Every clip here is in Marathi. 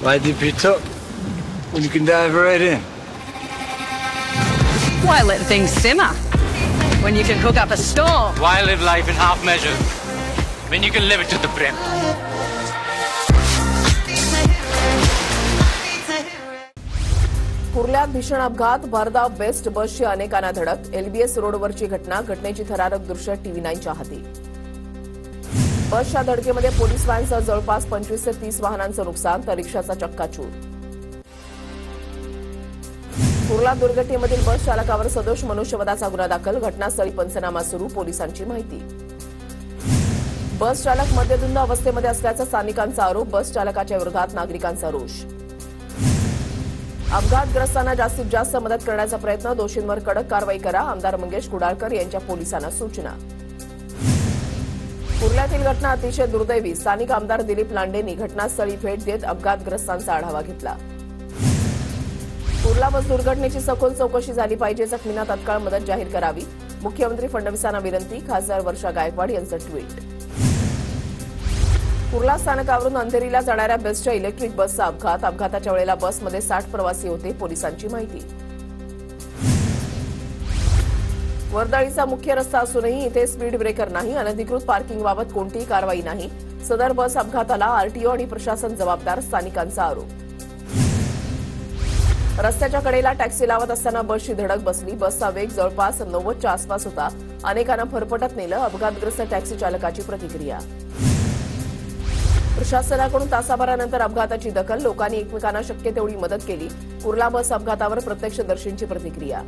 Why dip it up when you can dive right in? Why let things simmer when you can cook up a storm? Why live life in half measures when you can live it to the brim? कुर्ल्यात भीषण अपघात, भरधाव बेस्ट बसची अनेकांना धडक, एलबीएस रोडवरची घटना, घटनेची थरारक दृश्य टीव्ही9च्या हाती. बसच्या धडकेमध्ये पोलीस व्हॅनसह जवळपास 25 ते 30 वाहनांचं नुकसान, तर रिक्षाचा चक्काचूर. कुर्ला दुर्घटनेमधील बस चालकावर सदोष मनुष्यवधाचा गुन्हा दाखल, घटनास्थळी पंचनामा सुरू, पोलिसांची माहिती. बस चालक मद्यधुंद अवस्थेमध्ये असल्याचा स्थानिकांचा आरोप, बस चालकाच्या विरोधात नागरिकांचा रोष. अपघातग्रस्तांना जास्तीत जास्त मदत करण्याचा प्रयत्न, दोषींवर कडक कारवाई करा, आमदार मंगेश कुडाळकर यांच्या पोलिसांना सूचना. कुर्ल्यातील घटना अतिशय दुर्दैवी, स्थानिक आमदार दिलीप लांडेंनी घटनास्थळी भेट देत अपघातग्रस्तांचा आढावा घेतला. कुर्ला बस दुर्घटनेची सखोल चौकशी झाली पाहिजे, जखमींना तत्काळ मदत जाहीर करावी, मुख्यमंत्री फडणवीसांना विनंती, खासदार वर्षा गायकवाड यांचं ट्विट. कुर्ला स्थानकावरून अंधेरीला जाणाऱ्या बेस्टच्या इलेक्ट्रिक बसचा अपघात, अपघाताच्या वेळेला बसमध्ये 60 प्रवासी होते, पोलिसांची माहिती. वर्दळीचा मुख्य रस्ता असूनही इथे स्पीड ब्रेकर नाही, अनधिकृत पार्किंगबाबत कोणतीही कारवाई नाही, सदर बस अपघाताला आरटीओ आणि प्रशासन जबाबदार, स्थानिकांचा आरोप. रस्त्याच्या कडेला टॅक्सी लावत असताना बसची धडक बसली, बसचा वेग जवळपास 90च्या आसपास होता, अनेकांना फरफटत नेलं, अपघातग्रस्त टॅक्सी चालकाची प्रतिक्रिया. प्रशासनाकडून तासाभरानंतर अपघाताची दखल, लोकांनी एकमेकांना शक्य तेवढी मदत केली, कुर्ला बस अपघातावर प्रत्यक्षदर्शींची प्रतिक्रिया.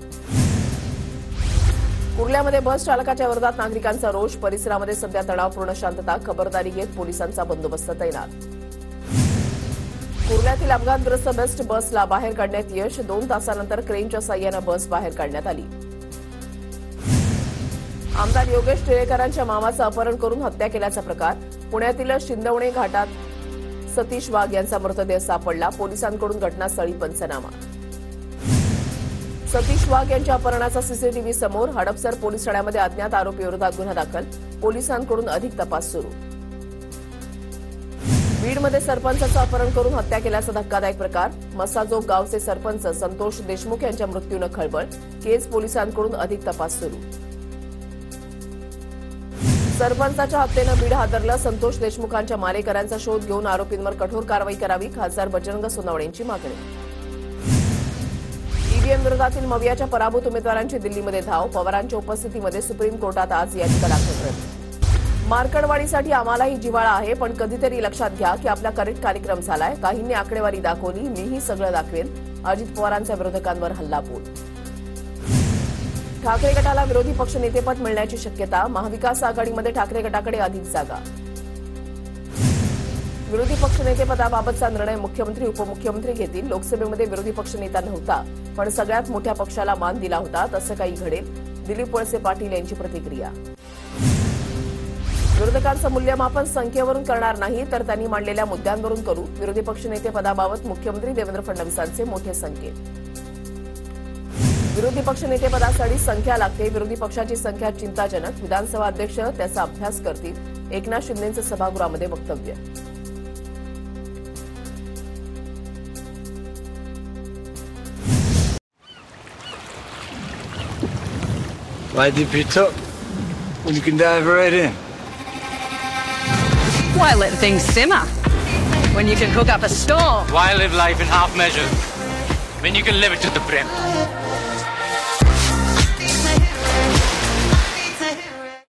कुर्ल्यामध्ये बस चालकाच्या विरोधात नागरिकांचा रोष, परिसरामध्ये सध्या तणावपूर्ण शांतता, खबरदारी घेत पोलिसांचा बंदोबस्त तैनात. कुर्ल्यातील अपघातग्रस्त बेस्ट बसला बाहेर काढण्यात यश, 2 तासानंतर क्रेनच्या साह्यानं बस बाहेर काढण्यात आली. आमदार योगेश टिळेकरांच्या मामाचं अपहरण करून हत्या केल्याचा प्रकार, पुण्यातील शिंदवणे घाटात सतीश वाघ यांचा मृतदेह सापडला, पोलिसांकडून घटनास्थळी पंचनामा. सतीश वाघ यांच्या अपहरणाचा सीसीटीव्ही समोर, हडपसर पोलीस ठाण्यामध्ये अज्ञात आरोपीविरोधात गुन्हा दाखल, पोलिसांकडून अधिक तपास सुरू. बीडमध्ये सरपंचाचं अपहरण करून हत्या केल्याचा धक्कादायक प्रकार, मसाजोग गावचे सरपंच संतोष देशमुख यांच्या मृत्यूनं खळबळ, केज पोलिसांकडून अधिक तपास सुरू. सरपंचाच्या हत्येनं बीड हादरलं, संतोष देशमुखांच्या मारेकऱ्यांचा शोध घेऊन आरोपींवर कठोर कारवाई करावी, खासदार बजरंग सोनवणेंची मागणी. ईव्हीएम विरोधातील मवियाच्या पराभूत उमेदवारांची दिल्लीमध्ये धाव, पवारांच्या उपस्थितीमध्ये सुप्रीम कोर्टात आज याचिका दाखल. मार्कडवाडीसाठी आम्हालाही जिव्हाळा आहे, पण कधीतरी लक्षात घ्या की आपला करेक्ट कार्यक्रम झालाय, काहींनी आकडेवारी दाखवली, मीही सगळं दाखवेन, अजित पवारांच्या विरोधकांवर हल्लाबोल. ठाकरे गटाला विरोधी पक्षनेतेपद मिळण्याची शक्यता, महाविकास आघाडीमध्ये ठाकरे गटाकडे अधिक जागा. विरोधी पक्षनेतेपदाबाबतचा निर्णय मुख्यमंत्री उपमुख्यमंत्री घेतील, लोकसभेमध्ये विरोधी पक्षनेता नव्हता, पण सगळ्यात मोठ्या पक्षाला मान दिला होता, तसं काही घडेल, दिलीप वळसे पाटील यांची प्रतिक्रिया. विरोधकांचं मूल्यमापन संख्येवरून करणार नाही, तर त्यांनी मांडलेल्या मुद्द्यांवरून करू, विरोधी पक्षनेतेपदाबाबत मुख्यमंत्री देवेंद्र फडणवीसांचे मोठे संकेत. विरोधी पक्षनेतेपदासाठी संख्या लागते, विरोधी पक्षाची संख्या चिंताजनक, विधानसभा अध्यक्ष त्याचा अभ्यास करतील, एकनाथ शिंदेंचं सभागृहामध्ये वक्तव्य. Why dip it up when you can dive right in? Why let things simmer when you can cook up a storm? Why live life in half measures when you can live it to the brim?